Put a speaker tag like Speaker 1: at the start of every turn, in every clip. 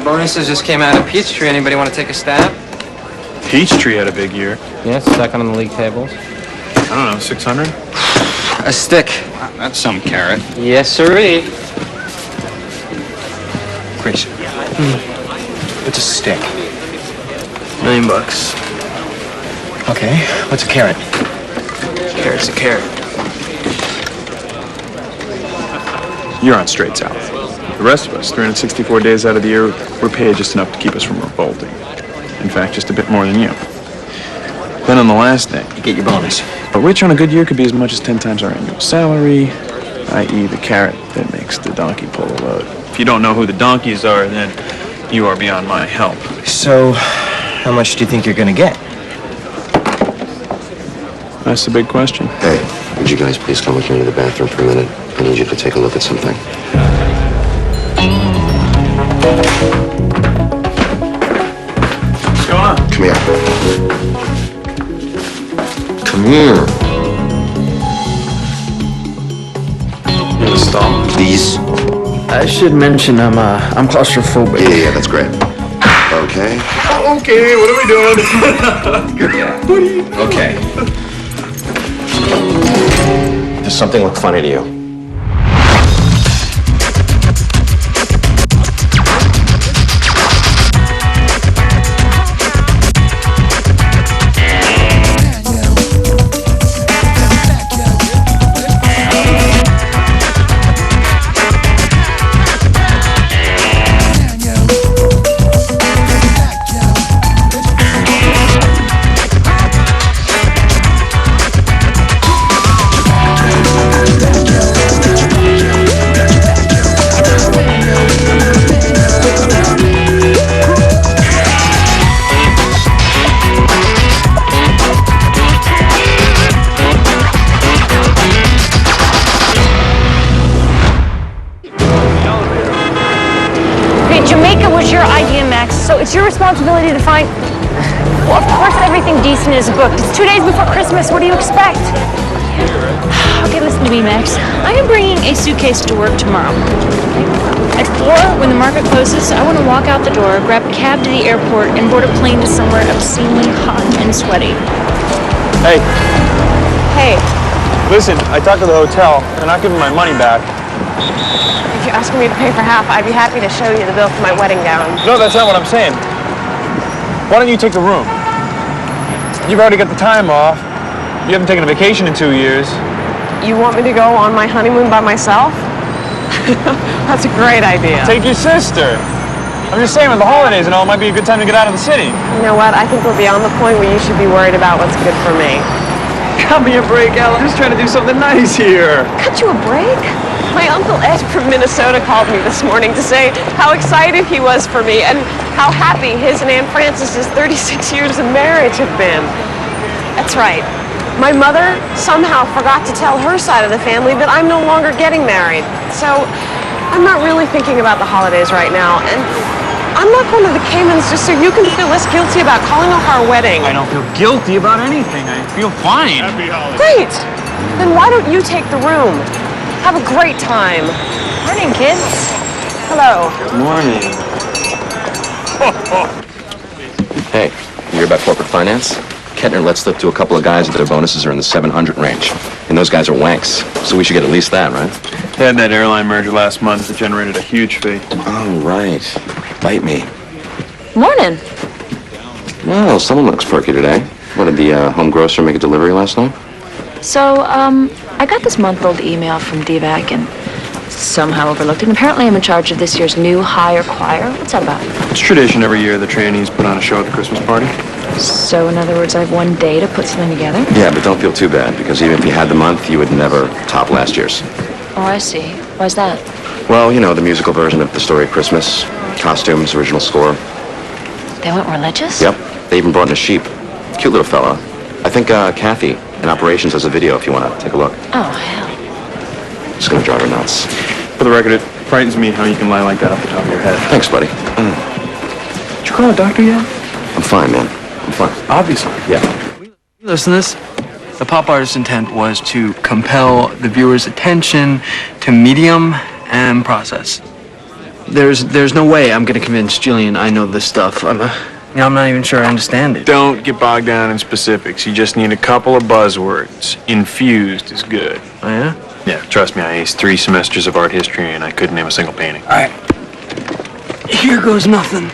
Speaker 1: Bonuses just came out of Peachtree. Anybody want to take a stab?
Speaker 2: Peachtree had a big year.
Speaker 1: Yeah, second on the league tables.
Speaker 2: I don't know, 600?
Speaker 1: A stick.
Speaker 3: That's some carrot.
Speaker 1: Yes, sirree.
Speaker 3: Chris, what's a stick?
Speaker 1: $1 million.
Speaker 3: Okay, what's a carrot?
Speaker 1: Carrot's a carrot.
Speaker 2: You're on straight south. The rest of us, 364 days out of the year, we're paid just enough to keep us from revolting. In fact, just a bit more than you. Then on the last day,
Speaker 3: You get your bonus.
Speaker 2: but which on a good year could be as much as 10 times our annual salary, i.e. the carrot that makes the donkey pull the load. If you don't know who the donkeys are, then you are beyond my help.
Speaker 3: So, how much do you think you're gonna get?
Speaker 2: That's the big question.
Speaker 4: Hey, would you guys please come with me to the bathroom for a minute? I need you to take a look at something.
Speaker 2: What's going on?
Speaker 4: Come here. Come here.
Speaker 2: You gonna stall?
Speaker 4: Please.
Speaker 1: I should mention I'm claustrophobic.
Speaker 4: Yeah, that's great. Okay.
Speaker 2: Okay, what are we doing?
Speaker 4: Okay. Does something look funny to you?
Speaker 5: So it's your responsibility to find... Well, of course everything decent is booked. It's 2 days before Christmas. What do you expect? Okay, listen to me, Max. I am bringing a suitcase to work tomorrow. At 4, when the market closes, I want to walk out the door, grab a cab to the airport, and board a plane to somewhere obscenely hot and sweaty.
Speaker 2: Hey,
Speaker 5: Hey,
Speaker 2: listen, I talked to the hotel. They're not giving my money back.
Speaker 5: if you're asking me to pay for half, I'd be happy to show you the bill for my wedding gown.
Speaker 2: No, that's not what I'm saying. Why don't you take the room? You've already got the time off. You haven't taken a vacation in 2 years.
Speaker 5: You want me to go on my honeymoon by myself? That's a great idea.
Speaker 2: Take your sister. I'm just saying, with the holidays and all, it might be a good time to get out of the city.
Speaker 5: You know what? I think we're beyond the point where you should be worried about what's good for me.
Speaker 2: Cut me a break, Al. I'm just trying to do something nice here.
Speaker 5: Cut you a break? My Uncle Ed from Minnesota called me this morning to say how excited he was for me and how happy his and Aunt Frances's 36 years of marriage have been. That's right. My mother somehow forgot to tell her side of the family that I'm no longer getting married. So I'm not really thinking about the holidays right now. And I'm not going to the Caymans just so you can feel less guilty about calling off our wedding.
Speaker 2: I don't feel guilty about anything. I feel fine.
Speaker 5: Great. Then why don't you take the room? Have a great time. Morning, kids. Hello.
Speaker 4: Morning. Hey, you hear about corporate finance? Kettner let slip to a couple of guys that their bonuses are in the 700 range. And those guys are wanks, so we should get at least that, right?
Speaker 2: They had that airline merger last month that generated a huge fee.
Speaker 4: Oh, right. Bite me.
Speaker 5: Morning.
Speaker 4: Well, someone looks perky today. What, did the home grocer make a delivery last night?
Speaker 6: So, I got this month-old email from DVAC and somehow overlooked it. And apparently I'm in charge of this year's new hire choir. What's that about?
Speaker 2: It's tradition every year the trainees put on a show at the Christmas party.
Speaker 6: So, in other words, I have one day to put something together?
Speaker 4: Yeah, but don't feel too bad, because even if you had the month, you would never top last year's.
Speaker 6: Oh, I see. Why's that?
Speaker 4: Well, you know, the musical version of The Story of Christmas. Costumes, original score.
Speaker 6: They went religious?
Speaker 4: Yep. They even brought in a sheep. Cute little fella. I think Kathy in operations has a video if you want to take a look.
Speaker 6: Oh, hell.
Speaker 4: It's going to drive her nuts.
Speaker 2: For the record, it frightens me how you can lie like that off the top of your head.
Speaker 4: Thanks, buddy.
Speaker 2: Did you call a doctor yet?
Speaker 4: I'm fine, man. I'm fine.
Speaker 2: Obviously.
Speaker 4: Yeah.
Speaker 1: Listen to this. The pop artist's intent was to compel the viewer's attention to medium and process. there's no way I'm gonna convince Jillian I know this stuff. I'm not even sure I understand it.
Speaker 2: Don't get bogged down in specifics. You just need a couple of buzzwords. Infused is good.
Speaker 1: Oh, yeah?
Speaker 2: Yeah, trust me, I aced 3 semesters of art history and I couldn't name a single painting.
Speaker 1: All right. Here goes nothing.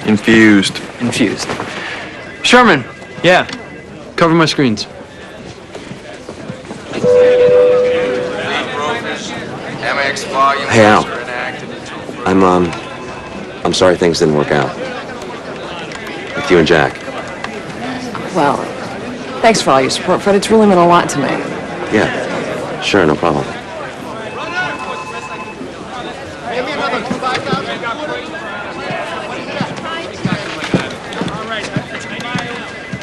Speaker 2: Infused.
Speaker 1: Infused. Sherman. Yeah. Cover my screens.
Speaker 4: Hey, Al. I'm sorry things didn't work out. With you and Jack.
Speaker 5: Well, thanks for all your support, Fred. It's really meant a lot to me.
Speaker 4: Yeah, sure, no problem.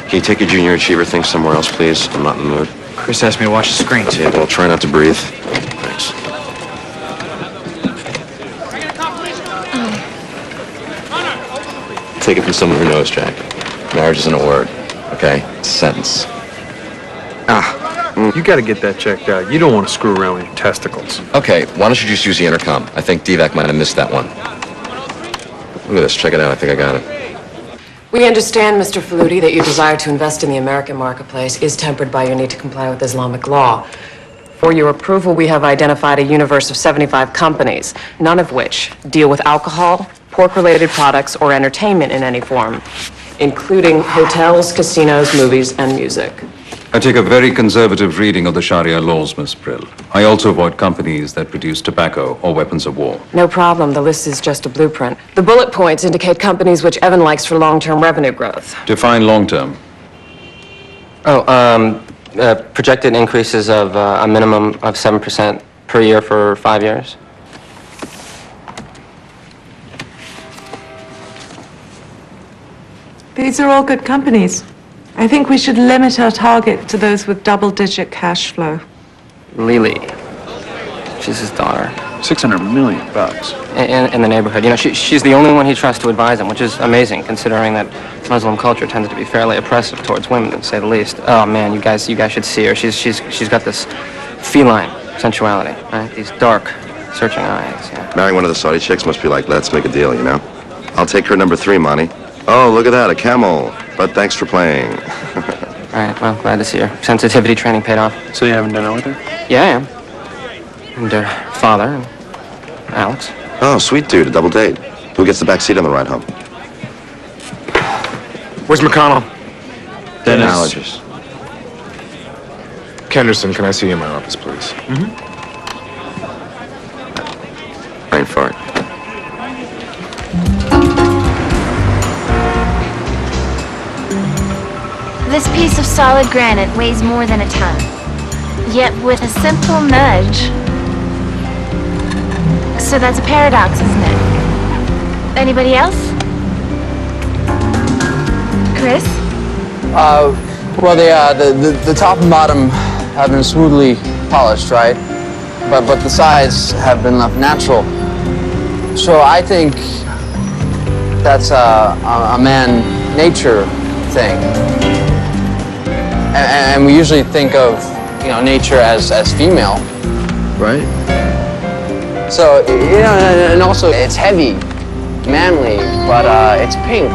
Speaker 4: Can you take your junior achiever thing somewhere else, please? I'm not in the mood.
Speaker 1: Chris asked me to watch the screens.
Speaker 4: Yeah, well, try not to breathe. Thanks. Take it from someone who knows, Jack. Marriage isn't a word, okay? It's a sentence.
Speaker 2: You gotta get that checked out. You don't want to screw around with your testicles.
Speaker 4: Okay, why don't you just use the intercom? I think Divac might have missed that one. Look at this, check it out. I think I got it.
Speaker 5: We understand, Mr. Faludi, that your desire to invest in the American marketplace is tempered by your need to comply with Islamic law. For your approval, we have identified a universe of 75 companies, none of which deal with alcohol, pork-related products, or entertainment in any form, including hotels, casinos, movies, and music.
Speaker 7: I take a very conservative reading of the Sharia laws, Miss Brill. I also avoid companies that produce tobacco or weapons of war.
Speaker 5: No problem. The list is just a blueprint. The bullet points indicate companies which Evan likes for long-term revenue growth.
Speaker 7: Define long-term.
Speaker 8: Projected increases of a minimum of 7% per year for 5 years.
Speaker 9: These are all good companies. I think we should limit our target to those with double-digit cash flow.
Speaker 8: Lily, she's his daughter.
Speaker 2: $600 million.
Speaker 8: In the neighborhood. You know, she's the only one he trusts to advise him, which is amazing, considering that Muslim culture tends to be fairly oppressive towards women, to say the least. Oh man, you guys should see her. She's got this feline sensuality, right? These dark, searching eyes. Yeah.
Speaker 4: Marrying one of the Saudi chicks must be like, let's make a deal, you know? I'll take her number 3, Monty. Oh, look at that, a camel. But thanks for playing.
Speaker 8: All right, well, glad to see her sensitivity training paid off.
Speaker 2: So you haven't dinner with her?
Speaker 8: Yeah, I am. And her father, and Alex.
Speaker 4: Oh, sweet dude, a double date. Who gets the back seat on the ride home?
Speaker 10: Where's McConnell?
Speaker 4: Dennis. Allergist.
Speaker 10: Kenderson, can I see you in my office, please?
Speaker 4: Brain fart.
Speaker 11: This piece of solid granite weighs more than a ton. Yet with a simple nudge... So that's a paradox, isn't it? Anybody else? Chris?
Speaker 12: Well, the top and bottom have been smoothly polished, right? But the sides have been left natural. So I think that's a man-nature thing. And we usually think of, nature as female.
Speaker 1: Right?
Speaker 12: So, and also it's heavy, manly, but it's pink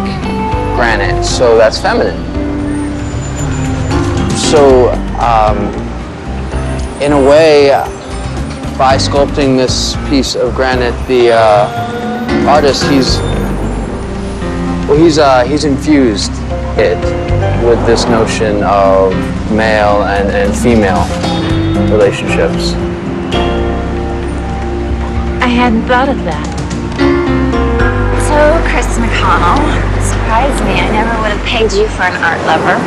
Speaker 12: granite, so that's feminine. So, in a way, by sculpting this piece of granite, the artist, he's infused it with this notion of male and female relationships.
Speaker 11: I hadn't thought of that. So, Chris McConnell, surprised me. I never would have pegged you for an art lover.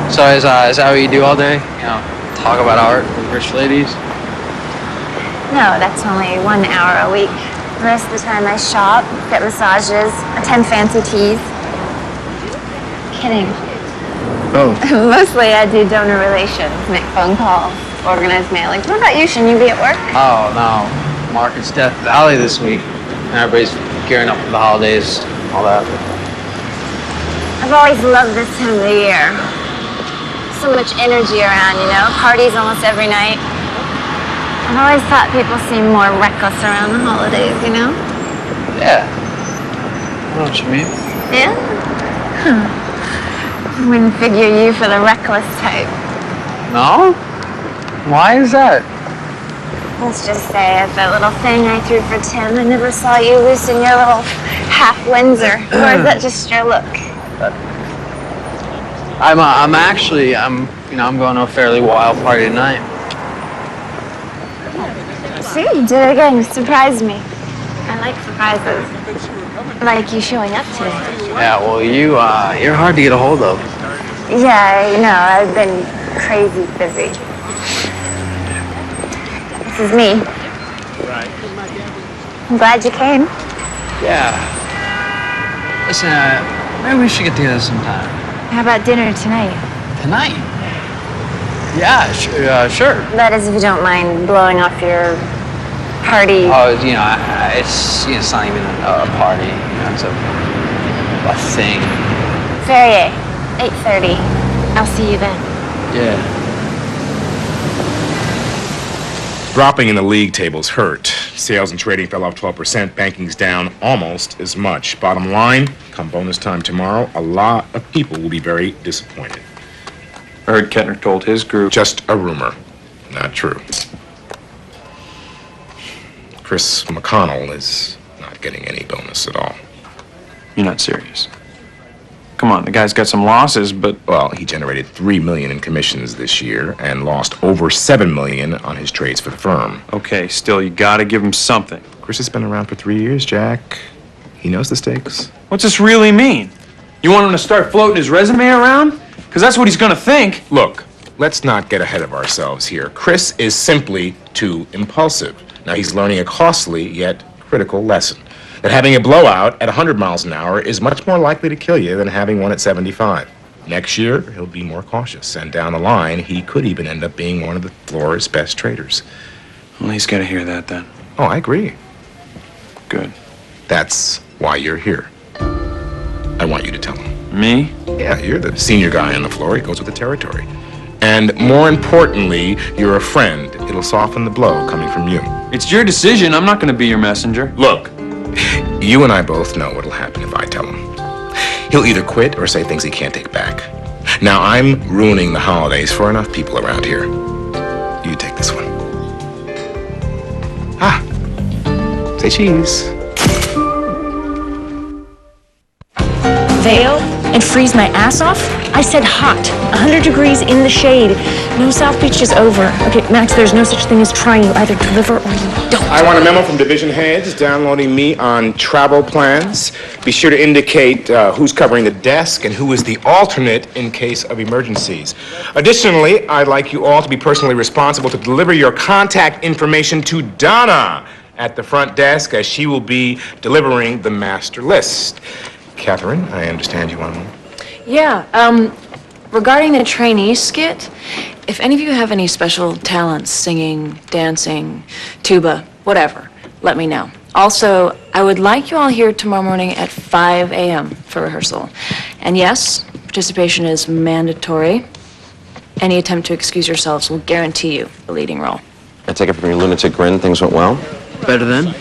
Speaker 12: So is that what you do all day? Talk about art with rich ladies?
Speaker 11: No, that's only 1 hour a week. The rest of the time I shop, get massages, attend fancy teas. Kidding.
Speaker 1: Oh.
Speaker 11: Mostly I do donor relations, make phone calls, organize mailings. What about you? Shouldn't you be at work?
Speaker 12: Oh, no. Market's Death Valley this week. Everybody's gearing up for the holidays, all that.
Speaker 11: I've always loved this time of the year. So much energy around, Parties almost every night. I've always thought people seem more reckless around the holidays, you know?
Speaker 12: Yeah. I know what you mean.
Speaker 11: Yeah? Wouldn't figure you for the reckless type.
Speaker 12: No? Why is that?
Speaker 11: Let's just say at that little thing I threw for Tim, I never saw you loosen your little half Windsor. Or is that just your look?
Speaker 12: I'm going to a fairly wild party tonight.
Speaker 11: See, you did it again. You surprised me. I like surprises. Like you showing up today.
Speaker 12: Yeah, well, you're hard to get a hold of.
Speaker 11: Yeah, I know. I've been crazy busy. This is me. I'm glad you came.
Speaker 12: Yeah. Listen, maybe we should get together sometime.
Speaker 11: How about dinner tonight?
Speaker 12: Tonight? Yeah, sure.
Speaker 11: That is, if you don't mind blowing off your party.
Speaker 12: Oh, it's not even a party. It's a thing.
Speaker 11: Ferrier, 8:30. I'll see you then.
Speaker 12: Yeah.
Speaker 10: Dropping in the league tables hurt. Sales and trading fell off 12%. Banking's down almost as much. Bottom line, come bonus time tomorrow, a lot of people will be very disappointed.
Speaker 2: I heard Kettner told his group.
Speaker 10: Just a rumor. Not true. Chris McConnell is not getting any bonus at all.
Speaker 2: You're not serious. Come on, the guy's got some losses, but...
Speaker 10: Well, he generated $3 million in commissions this year and lost over $7 million on his trades for the firm.
Speaker 2: Okay, still, you gotta give him something.
Speaker 10: Chris has been around for 3 years, Jack. He knows the stakes.
Speaker 2: What's this really mean? You want him to start floating his resume around? Because that's what he's gonna think.
Speaker 10: Look, let's not get ahead of ourselves here. Chris is simply too impulsive. Now, he's learning a costly yet critical lesson. That having a blowout at 100 miles an hour is much more likely to kill you than having one at 75. Next year, he'll be more cautious, and down the line, he could even end up being one of the floor's best traders.
Speaker 2: Well, he's gotta hear that then.
Speaker 10: Oh, I agree.
Speaker 2: Good.
Speaker 10: That's why you're here. I want you to tell him.
Speaker 2: Me?
Speaker 10: Yeah, you're the senior guy on the floor. He goes with the territory. And more importantly, you're a friend. It'll soften the blow coming from you.
Speaker 2: It's your decision. I'm not gonna be your messenger.
Speaker 10: Look, you and I both know what'll happen if I tell him. He'll either quit or say things he can't take back. Now, I'm ruining the holidays for enough people around here. You take this one. Say cheese.
Speaker 13: Veil and freeze my ass off? I said hot. 100 degrees in the shade. No South Beach is over. Okay, Max, there's no such thing as trying. You either deliver or you don't.
Speaker 10: I want a memo from division heads downloading me on travel plans. Be sure to indicate who's covering the desk and who is the alternate in case of emergencies. Additionally, I'd like you all to be personally responsible to deliver your contact information to Donna at the front desk, as she will be delivering the master list. Catherine, I understand you want to know.
Speaker 6: Yeah, regarding the trainee skit, if any of you have any special talents, singing, dancing, tuba, whatever, let me know. Also, I would like you all here tomorrow morning at 5 a.m. for rehearsal. And yes, participation is mandatory. Any attempt to excuse yourselves will guarantee you a leading role.
Speaker 4: I take it from your lunatic grin, things went well?
Speaker 1: Better then.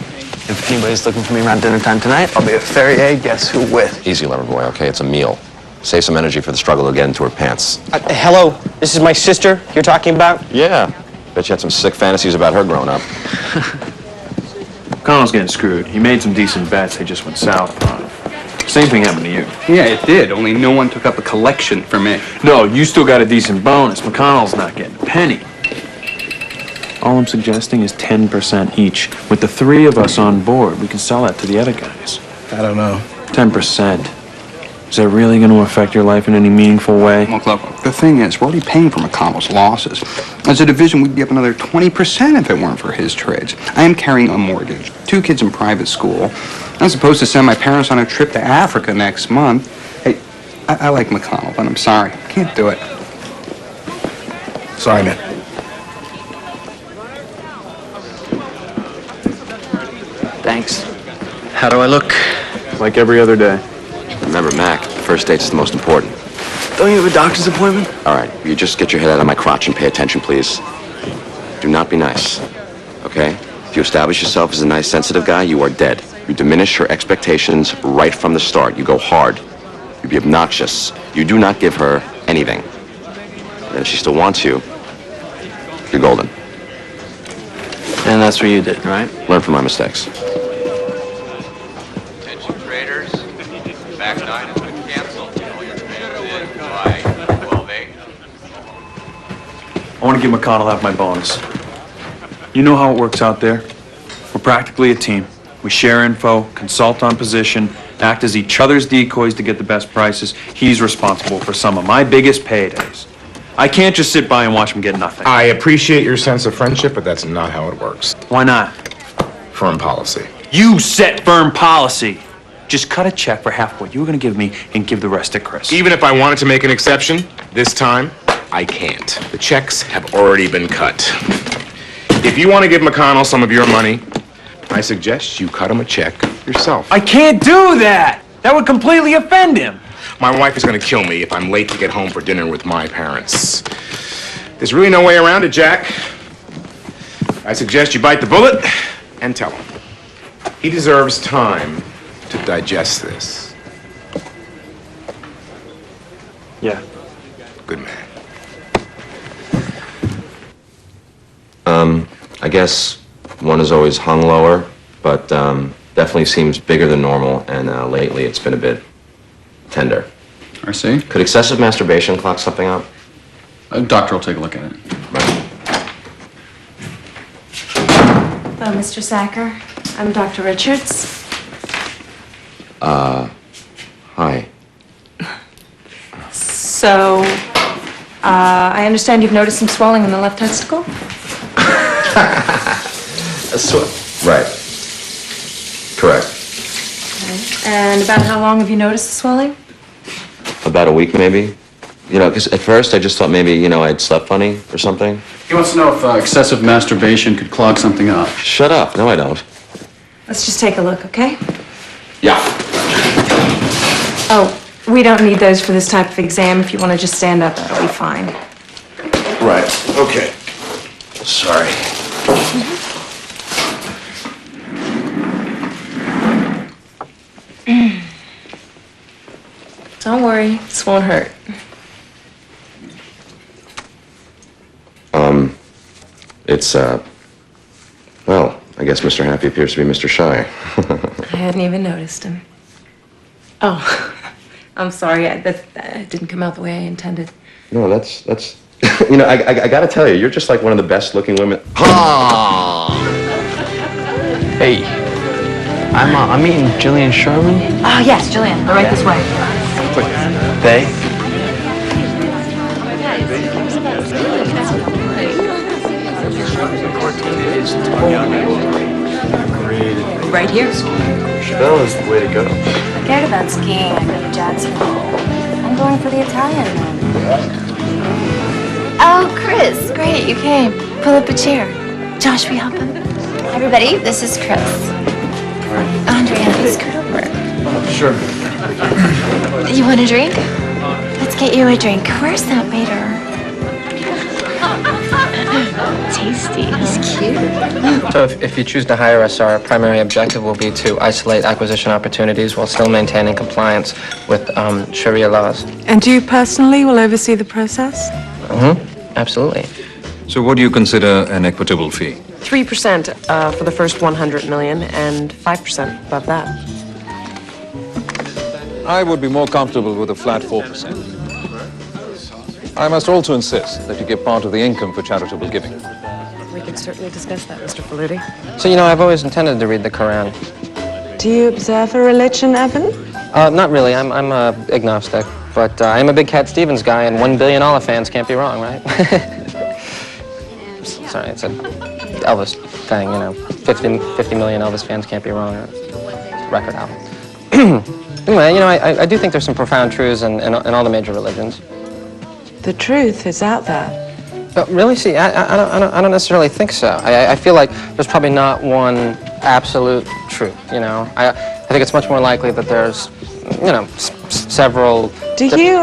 Speaker 1: If anybody's looking for me around dinner time tonight, I'll be at Ferrier. Guess who with?
Speaker 4: Easy, lover boy, okay? It's a meal. Save some energy for the struggle to get into her pants.
Speaker 8: Hello, this is my sister you're talking about?
Speaker 4: Yeah. Bet you had some sick fantasies about her growing up.
Speaker 2: Connell's getting screwed. He made some decent bets. They just went south on him. Same thing happened to you.
Speaker 14: Yeah, it did, only no one took up a collection for me.
Speaker 2: No, you still got a decent bonus. McConnell's not getting a penny. All I'm suggesting is 10% each. With the three of us on board, we can sell that to the other guys.
Speaker 3: I don't know.
Speaker 2: 10%. Is that really going to affect your life in any meaningful way?
Speaker 14: Look, the thing is, we're already paying for McConnell's losses. As a division, we'd be up another 20% if it weren't for his trades. I am carrying a mortgage, 2 kids in private school. I'm supposed to send my parents on a trip to Africa next month. Hey, I like McConnell, but I'm sorry. I can't do it.
Speaker 10: Sorry, man.
Speaker 1: Thanks. How do I look?
Speaker 2: Like every other day.
Speaker 4: Remember, Mac, the first date's the most important.
Speaker 1: Don't you have a doctor's appointment?
Speaker 4: All right, you just get your head out of my crotch and pay attention, please. Do not be nice. okay? If you establish yourself as a nice, sensitive guy, you are dead. You diminish her expectations right from the start. You go hard. You be obnoxious. You do not give her anything. And if she still wants you, you're golden.
Speaker 1: And that's what you did, right?
Speaker 4: Learn from my mistakes.
Speaker 15: Attention traders, back 9 has been canceled. All your trades in by 12/8.
Speaker 2: I want to give McConnell half my bonus. You know how it works out there. We're practically a team. We share info, consult on position, act as each other's decoys to get the best prices. He's responsible for some of my biggest paydays. I can't just sit by and watch him get nothing.
Speaker 10: I appreciate your sense of friendship, but that's not how it works.
Speaker 2: Why not?
Speaker 10: Firm policy.
Speaker 2: You set firm policy. Just cut a check for half what you were going to give me and give the rest to Chris.
Speaker 10: Even if I wanted to make an exception, this time, I can't. The checks have already been cut. If you want to give McConnell some of your money, I suggest you cut him a check yourself.
Speaker 2: I can't do that! That would completely offend him.
Speaker 10: My wife is going to kill me if I'm late to get home for dinner with my parents. There's really no way around it, Jack. I suggest you bite the bullet and tell him. He deserves time to digest this.
Speaker 2: Yeah.
Speaker 10: Good man.
Speaker 4: I guess one is always hung lower, but definitely seems bigger than normal, and lately it's been a bit tender.
Speaker 14: I see.
Speaker 4: Could excessive masturbation clock something up?
Speaker 14: A doctor will take a look at it.
Speaker 13: Hello, Mr. Sacker. I'm Dr. Richards.
Speaker 4: Hi.
Speaker 13: So, I understand you've noticed some swelling in the left testicle?
Speaker 4: Right. Correct.
Speaker 13: Okay. And about how long have you noticed the swelling?
Speaker 4: About a week, maybe. You know, because at first I just thought maybe, you know, I'd slept funny or something.
Speaker 14: He wants to know if excessive masturbation could clog something up.
Speaker 4: Shut up. No, I don't.
Speaker 13: Let's just take a look, okay?
Speaker 4: Yeah.
Speaker 13: Oh, we don't need those for this type of exam. If you want to just stand up, that'll be fine.
Speaker 4: Right. Okay. Sorry.
Speaker 13: Don't worry, this won't hurt.
Speaker 4: It's, well, I guess Mr. Happy appears to be Mr. Shy.
Speaker 13: I hadn't even noticed him. Oh, I'm sorry. That didn't come out the way I intended.
Speaker 4: No, that's, you know, I gotta tell you, you're just like one of the best looking women.
Speaker 1: Hey, I'm meeting Jillian Sherman.
Speaker 6: Oh, yes, Jillian. They're right this way.
Speaker 1: They?
Speaker 6: Right here.
Speaker 1: Bella's the way to go.
Speaker 11: Forget about skiing. I go to Jackson Hole. I'm going for the Italian one. Oh, Chris, great, you came. Pull up a chair. Josh, we hop in? Everybody, this is Chris. Andrea, scoot over.
Speaker 1: Sure.
Speaker 11: You want a drink? Let's get you a drink. Where's that waiter? Tasty. He's cute.
Speaker 8: So if you choose to hire us, our primary objective will be to isolate acquisition opportunities while still maintaining compliance with Sharia laws.
Speaker 9: And you personally will oversee the process?
Speaker 8: Absolutely.
Speaker 7: So what do you consider an equitable fee?
Speaker 5: 3% for the first 100 million and 5% above that.
Speaker 7: I would be more comfortable with a flat 4%. I must also insist that you give part of the income for charitable giving.
Speaker 5: We can certainly discuss that, Mr. Faludi.
Speaker 8: So, you know, I've always intended to read the Quran.
Speaker 9: Do you observe a religion, Evan?
Speaker 8: Not really. I'm agnostic. But I am a big Cat Stevens guy, and 1 billion Olive fans can't be wrong, right? Sorry, it's an Elvis thing, you know. 50 million Elvis fans can't be wrong. Record album. Anyway, you know, I do think there's some profound truths in all the major religions.
Speaker 9: The truth is out there.
Speaker 8: But really, see, I don't necessarily think so. I feel like there's probably not one absolute truth, you know. I think it's much more likely that there's, you know, several...
Speaker 9: Do you,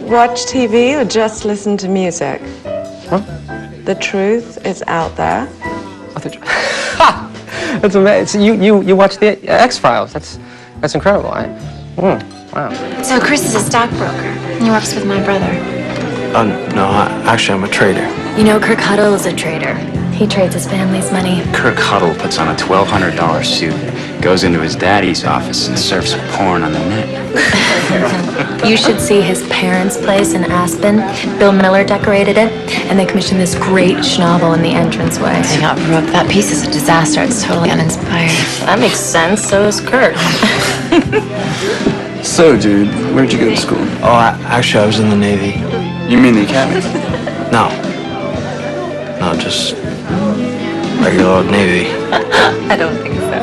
Speaker 9: watch TV or just listen to music?
Speaker 8: What?
Speaker 9: The truth is out there.
Speaker 8: That's amazing. So you watched the X-Files. That's incredible. Wow.
Speaker 11: So Chris is a stockbroker. He works with my brother.
Speaker 1: No, actually, I'm a trader.
Speaker 11: You know, Kirk Huddle is a trader. He trades his family's money.
Speaker 16: Kirk Huddle puts on a $1,200 suit, goes into his daddy's office and surfs porn on the net.
Speaker 11: You should see his parents' place in Aspen. Bill Miller decorated it, and they commissioned this great schnovel in the entranceway. They got broke. That piece is a disaster. It's totally uninspired. That makes sense. So is Kirk.
Speaker 3: So, dude, where'd you go to school?
Speaker 1: Oh, actually, I was in the Navy.
Speaker 3: You mean the academy?
Speaker 1: No, just regular old Navy.
Speaker 11: I don't think so.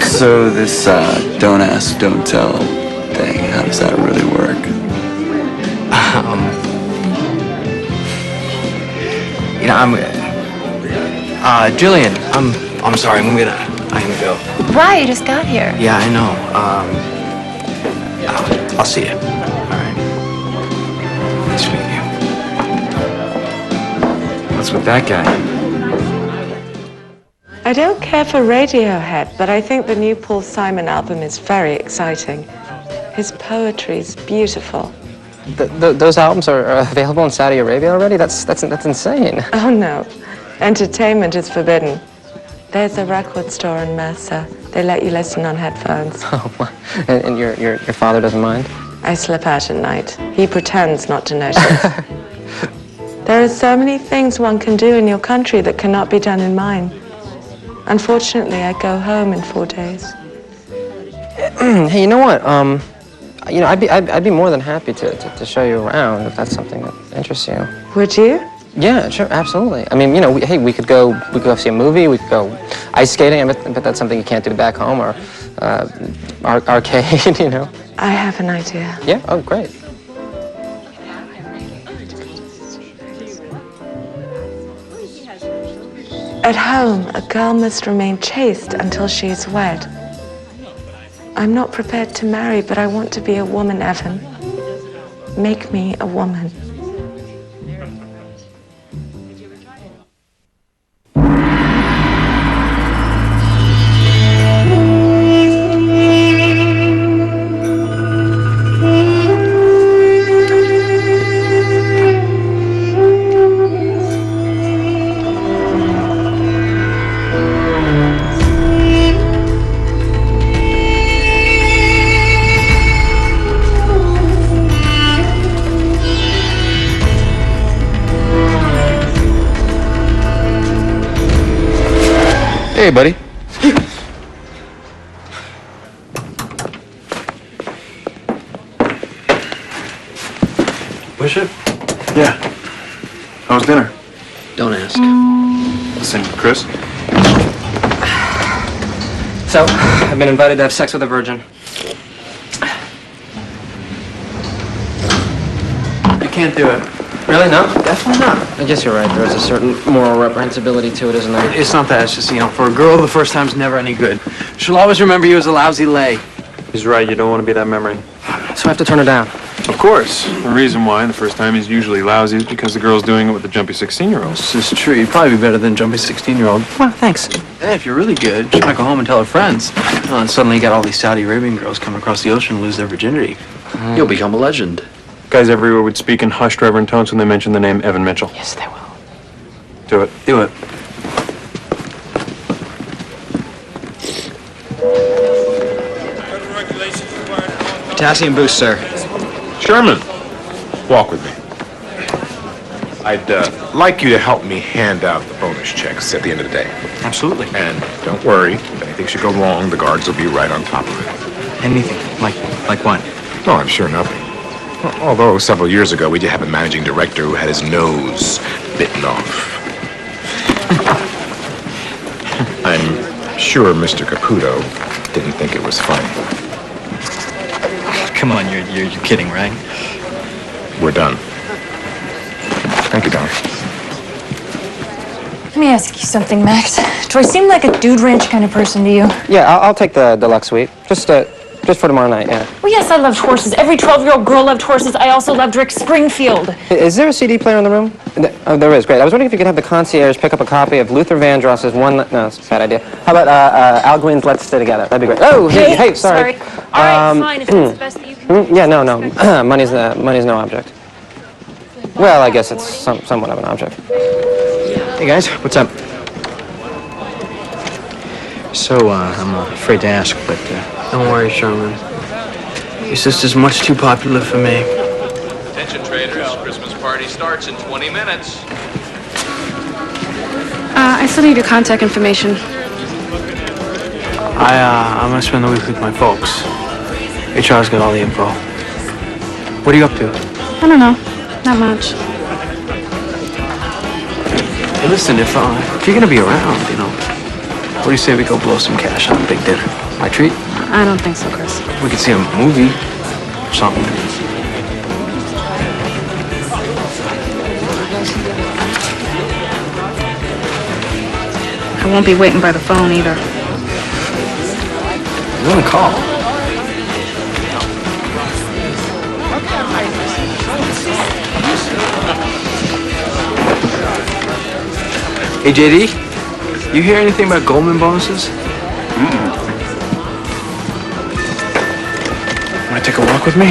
Speaker 3: So this don't ask, don't tell thing, how does that really work?
Speaker 1: Jillian, I'm sorry, I gotta go.
Speaker 11: Why? You just got here.
Speaker 1: Yeah, I know. I'll see you. All right. Nice to meet you.
Speaker 3: What's with that guy?
Speaker 9: I don't care for Radiohead, but I think the new Paul Simon album is very exciting. His poetry's beautiful.
Speaker 8: Those albums are available in Saudi Arabia already? That's insane.
Speaker 9: Oh, no. Entertainment is forbidden. There's a record store in Mercer. They let you listen on headphones.
Speaker 8: Oh, and your father doesn't mind?
Speaker 9: I slip out at night. He pretends not to notice. There are so many things one can do in your country that cannot be done in mine. Unfortunately, I go home in 4 days.
Speaker 8: Hey, you know what? I'd be more than happy to show you around if that's something that interests you.
Speaker 9: Would you?
Speaker 8: Yeah, sure, absolutely. I mean, we could go see a movie. We could go ice skating. But that's something you can't do back home, or arcade.
Speaker 9: I have an idea.
Speaker 8: Yeah. Oh, great.
Speaker 9: At home, a girl must remain chaste until she is wed. I'm not prepared to marry, but I want to be a woman, Evan. Make me a woman.
Speaker 2: Hey, buddy.
Speaker 1: Bishop?
Speaker 2: Yeah. How was dinner?
Speaker 1: Don't ask.
Speaker 2: Listen, Chris.
Speaker 8: So, I've been invited to have sex with a virgin.
Speaker 1: You can't do it.
Speaker 8: Really? No?
Speaker 1: Definitely not.
Speaker 8: I guess you're right. There is a certain moral reprehensibility to it, isn't there?
Speaker 1: It's not that. It's just, for a girl, the first time's never any good. She'll always remember you as a lousy lay.
Speaker 2: He's right. You don't want to be that memory.
Speaker 8: So I have to turn her down.
Speaker 2: Of course. The reason why the first time is usually lousy is because the girl's doing it with the jumpy 16-year-old.
Speaker 1: This is true. You'd probably be better than jumpy 16-year-old.
Speaker 8: Well, thanks.
Speaker 1: Hey, if you're really good, she might go home and tell her friends. Oh, and suddenly you got all these Saudi Arabian girls come across the ocean and lose their virginity. You'll become a legend.
Speaker 2: Guys everywhere would speak in hushed reverent tones when they mention the name Evan Mitchell.
Speaker 8: Yes, they will.
Speaker 2: Do it.
Speaker 1: Do it.
Speaker 3: Potassium boost, sir.
Speaker 10: Sherman, walk with me. I'd like you to help me hand out the bonus checks at the end of the day.
Speaker 1: Absolutely.
Speaker 10: And don't worry, if anything should go wrong, the guards will be right on top of it.
Speaker 3: Anything? Like what?
Speaker 10: Oh, I'm sure nothing. Although several years ago, we did have a managing director who had his nose bitten off. I'm sure Mr. Caputo didn't think it was funny.
Speaker 3: Come on, you're kidding, right?
Speaker 10: We're done. Thank you, Don.
Speaker 13: Let me ask you something, Max. Do I seem like a dude ranch kind of person to you?
Speaker 8: Yeah, I'll take the deluxe suite. Just Just for tomorrow night, yeah.
Speaker 13: Well, yes, I loved horses. Every 12-year-old girl loved horses. I also loved Rick Springfield.
Speaker 8: Is there a CD player in the room? Oh, there is. Great. I was wondering if you could have the concierge pick up a copy of Luther Vandross's No, that's a bad idea. How about Al Gwyn's Let's Stay Together? That'd be great. Oh, hey, sorry.
Speaker 13: All right, fine, if that's the best that you can do.
Speaker 8: Yeah, no. money's no object. Well, I guess it's somewhat of an object.
Speaker 1: Hey guys, what's up? So, I'm afraid to ask, but don't worry, Sherman. Your sister's much too popular for me.
Speaker 15: Attention traders, Christmas party starts in 20 minutes.
Speaker 6: I still need your contact information.
Speaker 1: I'm gonna spend the week with my folks. HR's got all the info. What are you up to?
Speaker 6: I don't know. Not much.
Speaker 1: Hey, listen, if you're gonna be around, what do you say we go blow some cash on a big dinner? My treat?
Speaker 6: I don't think so, Chris.
Speaker 1: We could see a movie or something.
Speaker 6: I won't be waiting by the phone either.
Speaker 1: You wanna call? Hey, JD, you hear anything about Goldman bonuses? Want to take a walk with me?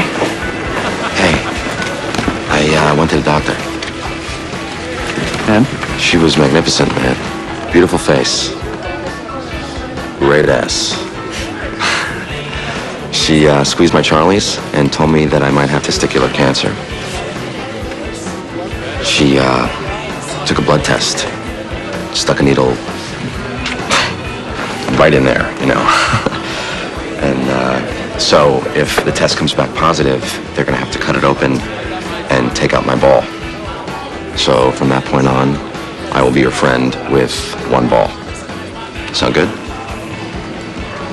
Speaker 4: Hey, I went to the doctor.
Speaker 2: And?
Speaker 4: She was magnificent, man. Beautiful face. Great ass. She squeezed my Charlies and told me that I might have testicular cancer. She took a blood test. Stuck a needle right in there, And so if the test comes back positive, they're gonna have to cut it open and take out my ball. So from that point on, I will be your friend with one ball. Sound good?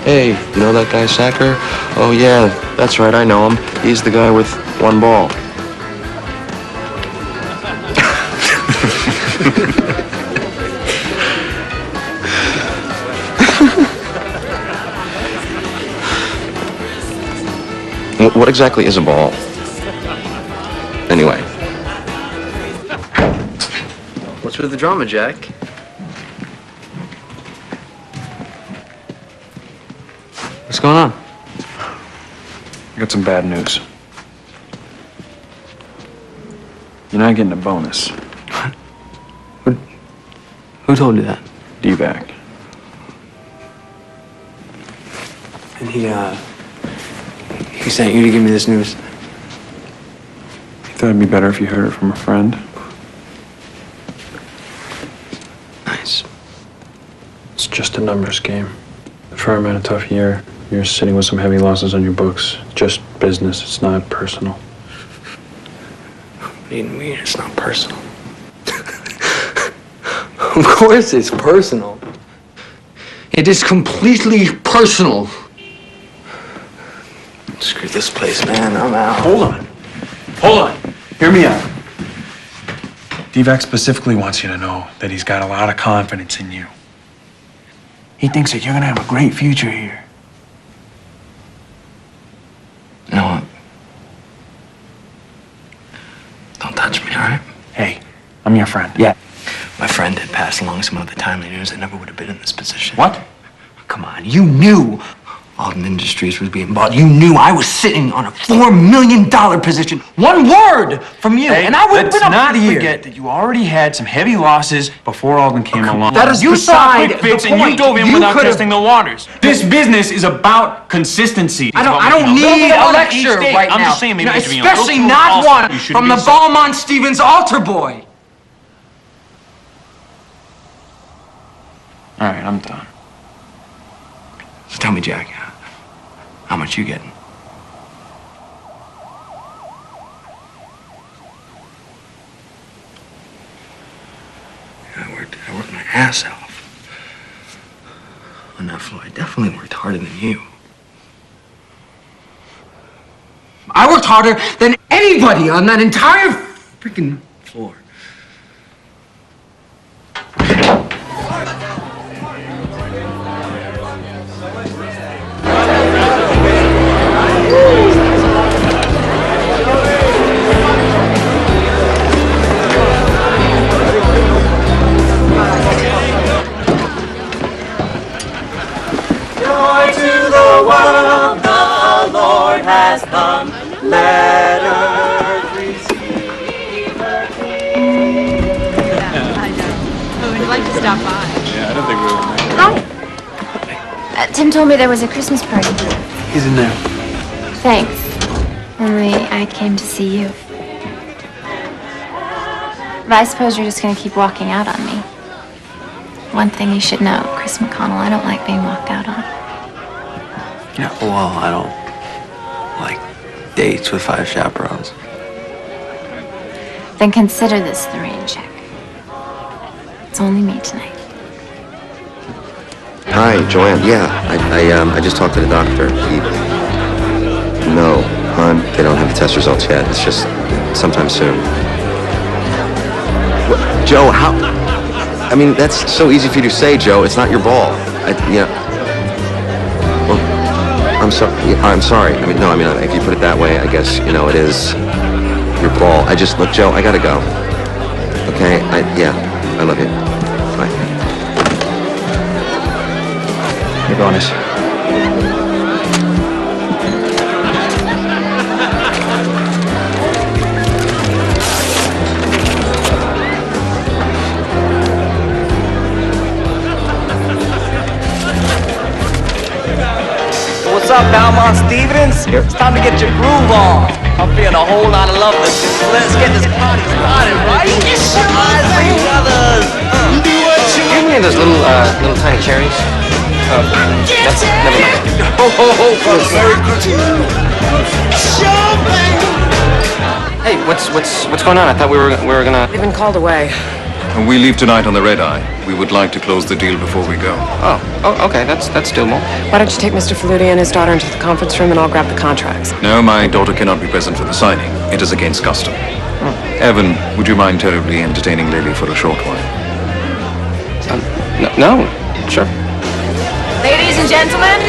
Speaker 4: Hey, you know that guy Sacker? Oh yeah, that's right, I know him. He's the guy with one ball. What exactly is a ball? Anyway.
Speaker 1: What's with the drama, Jack? What's going on?
Speaker 2: I got some bad news. You're not getting a bonus.
Speaker 1: Who told you that?
Speaker 2: D-back.
Speaker 1: And he sent you to give me this news.
Speaker 2: You thought it'd be better if you heard it from a friend?
Speaker 1: Nice.
Speaker 2: It's just a numbers game. The firm had a tough year. You're sitting with some heavy losses on your books. Just business. It's not personal.
Speaker 1: What do you mean it's not personal? Of course it's personal. It is completely personal. Screw this place, man. I'm out.
Speaker 2: Hold on. Hear me out. D-Vac specifically wants you to know that he's got a lot of confidence in you. He thinks that you're gonna have a great future here.
Speaker 1: You know what? Don't touch me, all right?
Speaker 2: Hey, I'm your friend.
Speaker 1: Yeah. My friend had passed along some other timely news. I never would have been in this position.
Speaker 2: What?
Speaker 1: Come on, you knew Alden Industries was being bought. You knew I was sitting on a $4 million position. One word from you, and I would have been up for the year.
Speaker 2: Let's not forget that you already had some heavy losses before Alden came along.
Speaker 1: That is
Speaker 2: you saw a
Speaker 1: beside
Speaker 2: quick fix
Speaker 1: the
Speaker 2: and you
Speaker 1: point.
Speaker 2: dove in
Speaker 1: You
Speaker 2: without
Speaker 1: could've-
Speaker 2: testing the waters. This business is about consistency.
Speaker 1: I don't need a lecture right now.
Speaker 2: I'm just saying maybe you should be a little
Speaker 1: especially
Speaker 2: too
Speaker 1: not
Speaker 2: awesome.
Speaker 1: one
Speaker 2: You should
Speaker 1: from
Speaker 2: be
Speaker 1: the
Speaker 2: so-
Speaker 1: Beaumont Stevens altar boy.
Speaker 2: All right, I'm done.
Speaker 1: So tell me, Jack, how much you getting? I worked my ass off on that floor. I definitely worked harder than you. I worked harder than anybody on that entire freaking floor.
Speaker 17: Joy to the world, the Lord has come. Let earth receive her King.
Speaker 11: I know. Oh, we'd like to stop by.
Speaker 2: Yeah, I don't think we would make it.
Speaker 11: Hi. Tim told me there was a Christmas party.
Speaker 1: He's in there.
Speaker 11: Thanks. Only I came to see you. But I suppose you're just gonna keep walking out on me. One thing you should know, Chris McConnell, I don't like being walked out on.
Speaker 3: Yeah, well, I don't like dates with 5 chaperones.
Speaker 11: Then consider this the rain check. It's only me tonight.
Speaker 4: Hi, Joanne. Yeah, I just talked to the doctor. No, hon, they don't have the test results yet. It's just sometime soon. What, Joe, how? I mean, that's so easy for you to say, Joe. It's not your ball. Well, I'm sorry. I'm sorry. I mean, no. I mean, if you put it that way, I guess it is your ball. Look, Joe. I gotta go. Okay. I love you. Bye.
Speaker 1: Your bonus.
Speaker 17: What's up, Balmont Stevens? It's time to get your groove on. I'm feeling a whole lot of love this. Let's get this party started, right? Rising brothers.
Speaker 8: Do you have any of those little tiny cherries? That's never mind.
Speaker 17: Merry Christmas.
Speaker 8: Hey, what's going on? I thought we were gonna.
Speaker 5: We've been called away.
Speaker 7: We leave tonight on the red eye. We would like to close the deal before we go.
Speaker 8: Oh, okay, that's doable.
Speaker 5: Why don't you take Mr. Faludi and his daughter into the conference room and I'll grab the contracts?
Speaker 7: No, my daughter cannot be present for the signing. It is against custom. Evan, would you mind terribly entertaining Lily for a short while?
Speaker 8: No, sure.
Speaker 6: Ladies and gentlemen,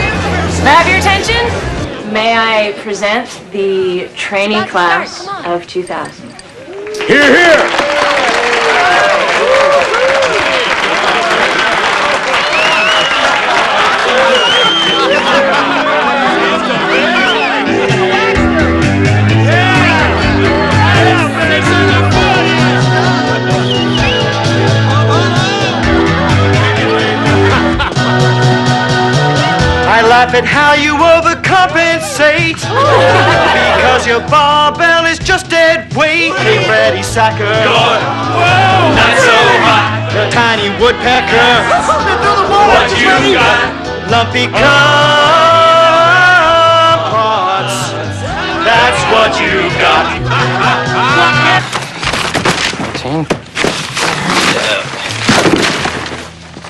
Speaker 6: may I have your attention? May I present the trainee class of 2000?
Speaker 10: Hear, hear!
Speaker 17: I laugh at how you overcompensate because your barbell is just dead weight. Hey, Freddie Sacker, not so hot. The tiny woodpecker, what you got? Lumpy kumquats, that's what you got.
Speaker 8: 14.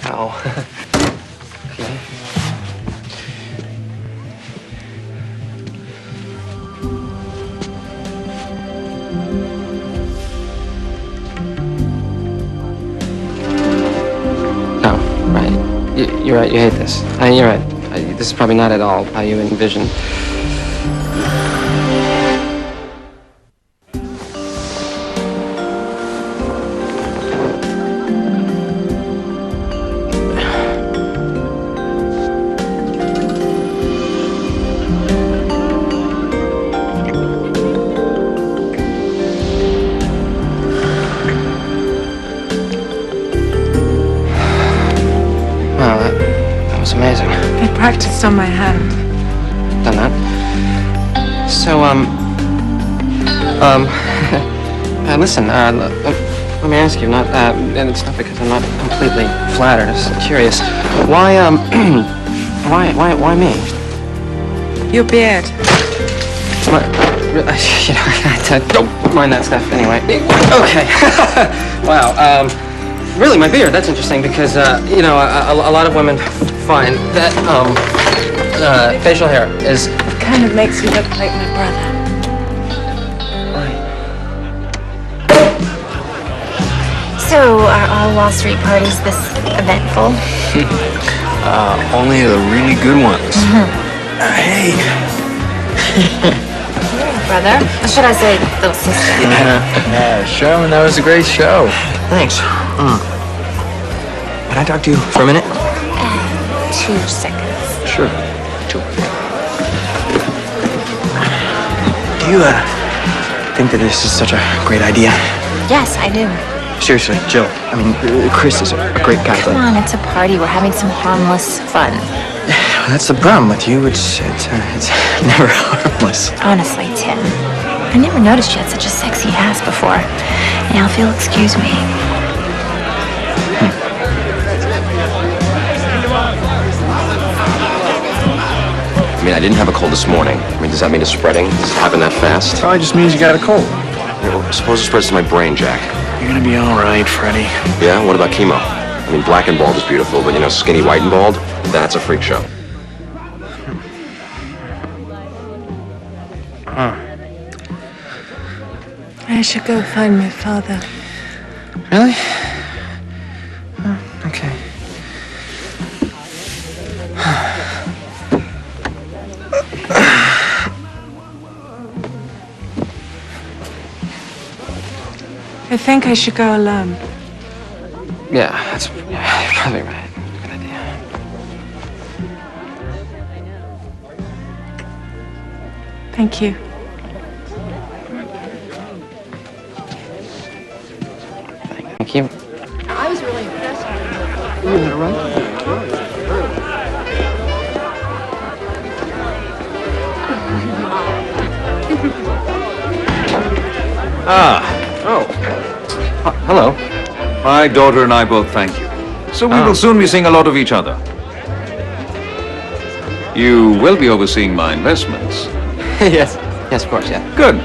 Speaker 8: Ow. Okay. Oh, right. You're right, you hate this. You're right. This is probably not at all how you envision. Wow, that was amazing.
Speaker 9: I practiced on my hand.
Speaker 8: Done that. So, listen, let me ask you, and it's not because I'm not completely flattered, I'm just curious. Why, why me?
Speaker 9: Your beard.
Speaker 8: I don't mind that stuff anyway. Okay. Wow, really, my beard, that's interesting because, a lot of women find that, facial hair is...
Speaker 9: It kind of makes you look like my brother.
Speaker 11: So, are all Wall Street parties this eventful?
Speaker 3: Only the really good ones.
Speaker 11: Hey. Brother? Or should I say, little sister?
Speaker 3: Yeah, Sherman, that was a great show.
Speaker 1: Thanks. Can I talk to you for a minute?
Speaker 11: 2 seconds.
Speaker 2: Sure.
Speaker 3: Do you, think that this is such a great idea?
Speaker 11: Yes, I do.
Speaker 3: Seriously, Jill. I mean, Chris is a great guy,
Speaker 11: Come on, it's a party. We're having some harmless fun.
Speaker 3: Well, that's the problem with you. It's never harmless.
Speaker 11: Honestly, Tim, I never noticed you had such a sexy ass before. Now, if you'll excuse me.
Speaker 4: I mean, I didn't have a cold this morning. I mean, does that mean it's spreading? Does it happen that fast?
Speaker 2: Probably just means you got a cold.
Speaker 4: Suppose it spreads to my brain, Jack.
Speaker 3: You're gonna be all right, Freddie.
Speaker 4: Yeah? What about chemo? I mean, black and bald is beautiful, but, you know, skinny, white, and bald? That's a freak show.
Speaker 9: I should go find my father.
Speaker 3: Really? Oh, okay.
Speaker 9: I think I should go alone.
Speaker 8: Yeah, you're probably right. Good idea.
Speaker 9: Thank you.
Speaker 8: Thank you.
Speaker 5: I was really impressed.
Speaker 3: You gonna run?
Speaker 7: Hello. My daughter and I both thank you. So we will soon be seeing a lot of each other. You will be overseeing my investments.
Speaker 8: Yes. Yes, of course, yeah.
Speaker 7: Good.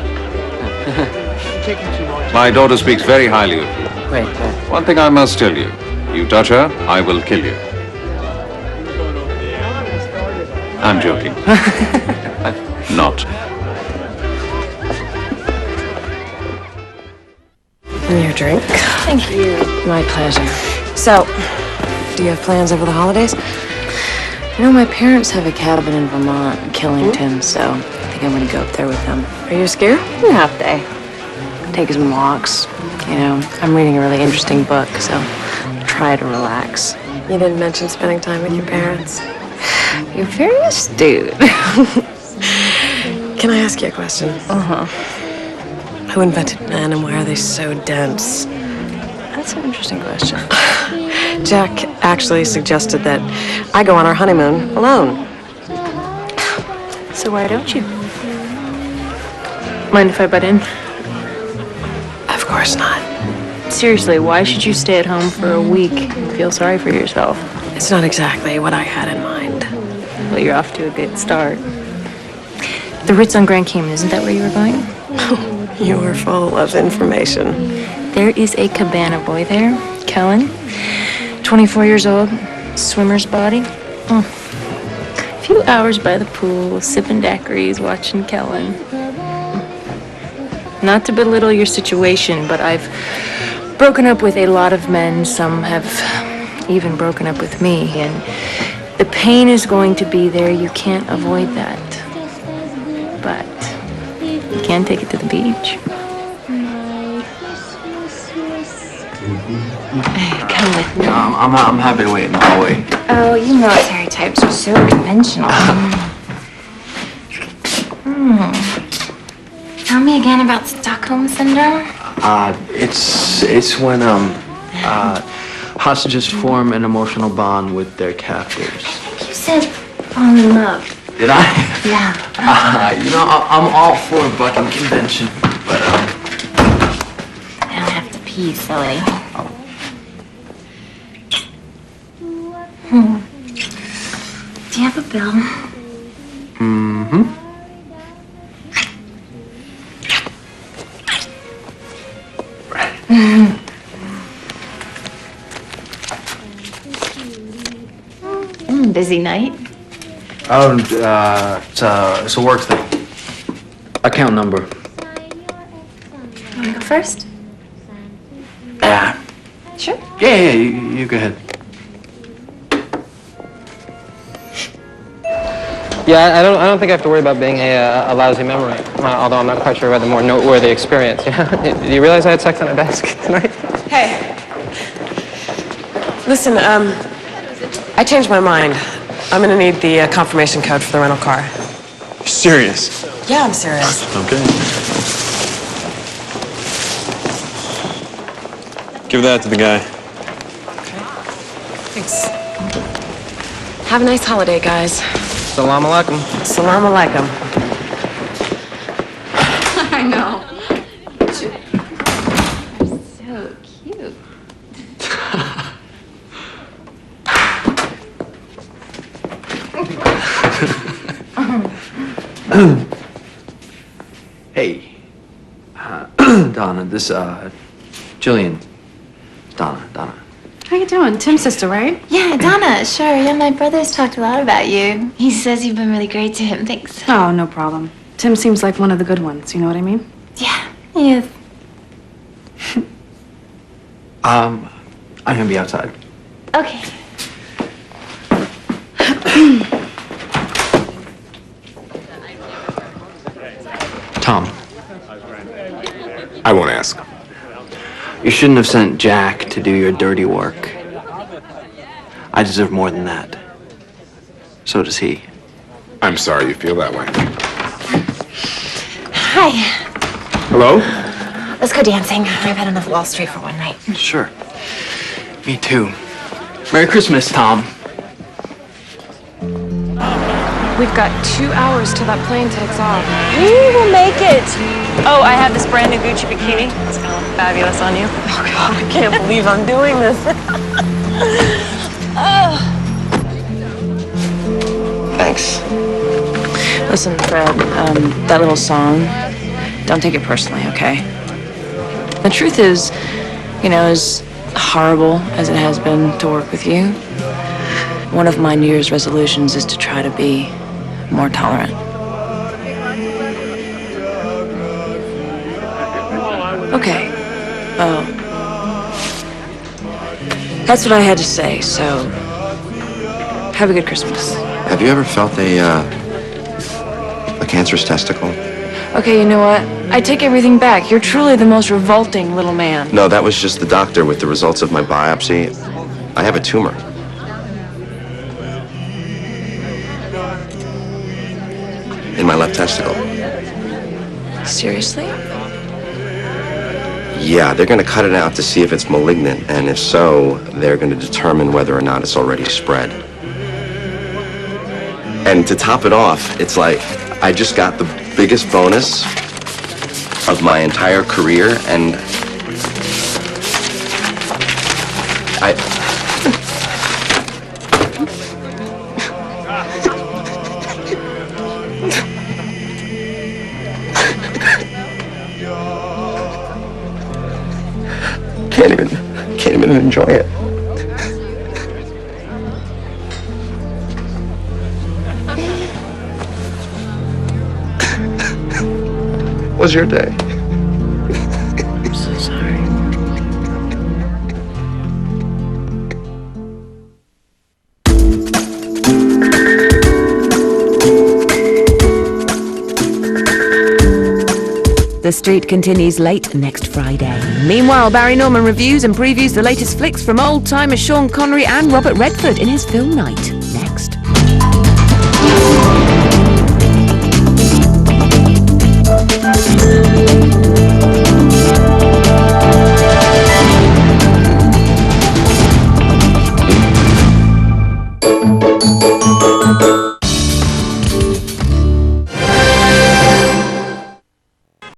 Speaker 7: My daughter speaks very highly of you.
Speaker 8: Wait,
Speaker 7: One thing I must tell you. You touch her, I will kill you. I'm joking. Not.
Speaker 5: Your drink.
Speaker 6: Thank you.
Speaker 5: My pleasure. So, do you have plans over the holidays?
Speaker 6: You know, my parents have a cabin in Vermont, Killington, so I think I'm gonna go up there with them.
Speaker 5: Are you scared?
Speaker 6: Half day. Take some walks. You know, I'm reading a really interesting book, so try to relax.
Speaker 5: You didn't mention spending time with your parents.
Speaker 6: You're very astute.
Speaker 5: Can I ask you a question?
Speaker 6: Uh-huh.
Speaker 5: Who invented men and why are they so dense?
Speaker 6: That's an interesting question.
Speaker 5: Jack actually suggested that I go on our honeymoon alone.
Speaker 6: So why don't you? Mind if I butt in?
Speaker 5: Of course not.
Speaker 6: Seriously, why should you stay at home for a week and feel sorry for yourself?
Speaker 5: It's not exactly what I had in mind.
Speaker 6: Well, you're off to a good start. The Ritz on Grand Cayman, isn't that where you were going?
Speaker 5: You were full of information.
Speaker 6: There is a cabana boy there, Kellen. 24 years old, swimmer's body. A few hours by the pool, sipping daiquiris, watching Kellen. Not to belittle your situation, but I've broken up with a lot of men. Some have even broken up with me, and the pain is going to be there. You can't avoid that. But you can take it to the beach. Come with me.
Speaker 3: No, I'm happy to wait in the hallway.
Speaker 11: Oh, you military types are so conventional. Tell me again about Stockholm Syndrome.
Speaker 3: It's when hostages form an emotional bond with their captors.
Speaker 11: You said fall in love.
Speaker 3: Did I?
Speaker 11: Yeah.
Speaker 3: You know, I'm all for a bucking convention, but
Speaker 11: I don't have to pee, silly. Do you have a bill?
Speaker 3: Mm-hmm.
Speaker 11: Busy night.
Speaker 3: Oh, it's a work thing. Account number.
Speaker 11: You want to go first?
Speaker 3: Yeah.
Speaker 11: Sure.
Speaker 3: Yeah, you go ahead.
Speaker 8: Yeah, I don't think I have to worry about being a lousy memory. Although I'm not quite sure about the more noteworthy experience. Do you realize I had sex on a desk tonight?
Speaker 5: Hey. Listen, I changed my mind. I'm gonna need the confirmation code for the rental car.
Speaker 2: You're serious?
Speaker 5: Yeah, I'm serious.
Speaker 2: Okay. Give that to the guy.
Speaker 5: Thanks. Have a nice holiday, guys.
Speaker 8: Salam alaikum.
Speaker 5: Salam alaikum.
Speaker 11: I know. So cute.
Speaker 3: Hey. Donna, this, Jillian. Donna.
Speaker 11: How you doing? Tim's sister, right?
Speaker 18: Yeah, Donna, sure. Yeah, my brother's talked a lot about you. He says you've been really great to him. Thanks.
Speaker 11: Oh, no problem. Tim seems like one of the good ones, you know what I mean?
Speaker 18: Yeah, he is.
Speaker 3: I'm gonna be outside.
Speaker 18: Okay.
Speaker 3: Tom,
Speaker 10: I won't ask.
Speaker 3: you shouldn't have sent Jack to do your dirty work. I deserve more than that. So does he.
Speaker 10: I'm sorry you feel that way.
Speaker 18: Hi.
Speaker 10: Hello?
Speaker 18: Let's go dancing. I've had enough Wall Street for one night.
Speaker 3: Sure. Me too. Merry Christmas, Tom.
Speaker 5: We've got 2 hours till that plane takes off.
Speaker 13: We will make it. Oh, I have this brand new Gucci bikini. It's gonna look fabulous on you.
Speaker 5: Oh, God, I can't believe I'm doing this.
Speaker 3: Thanks.
Speaker 6: Listen, Fred, that little song, don't take it personally, okay? The truth is, you know, as horrible as it has been to work with you, one of my New Year's resolutions is to try to be more tolerant. Okay. Well, that's what I had to say, so have a good Christmas.
Speaker 4: Have you ever felt a cancerous testicle?
Speaker 6: Okay, you know what? I take everything back. You're truly the most revolting little man.
Speaker 4: No, that was just the doctor with the results of my biopsy. I have a tumor. In my left testicle.
Speaker 6: Seriously?
Speaker 4: Yeah, they're going to cut it out to see if it's malignant, and if so, they're going to determine whether or not it's already spread. And to top it off, it's like I just got the biggest bonus of my entire career, and can't even enjoy it. What's your day?
Speaker 6: I'm so sorry.
Speaker 19: The Street continues late next Friday. Meanwhile, Barry Norman reviews and previews the latest flicks from old-timer Sean Connery and Robert Redford in his film night.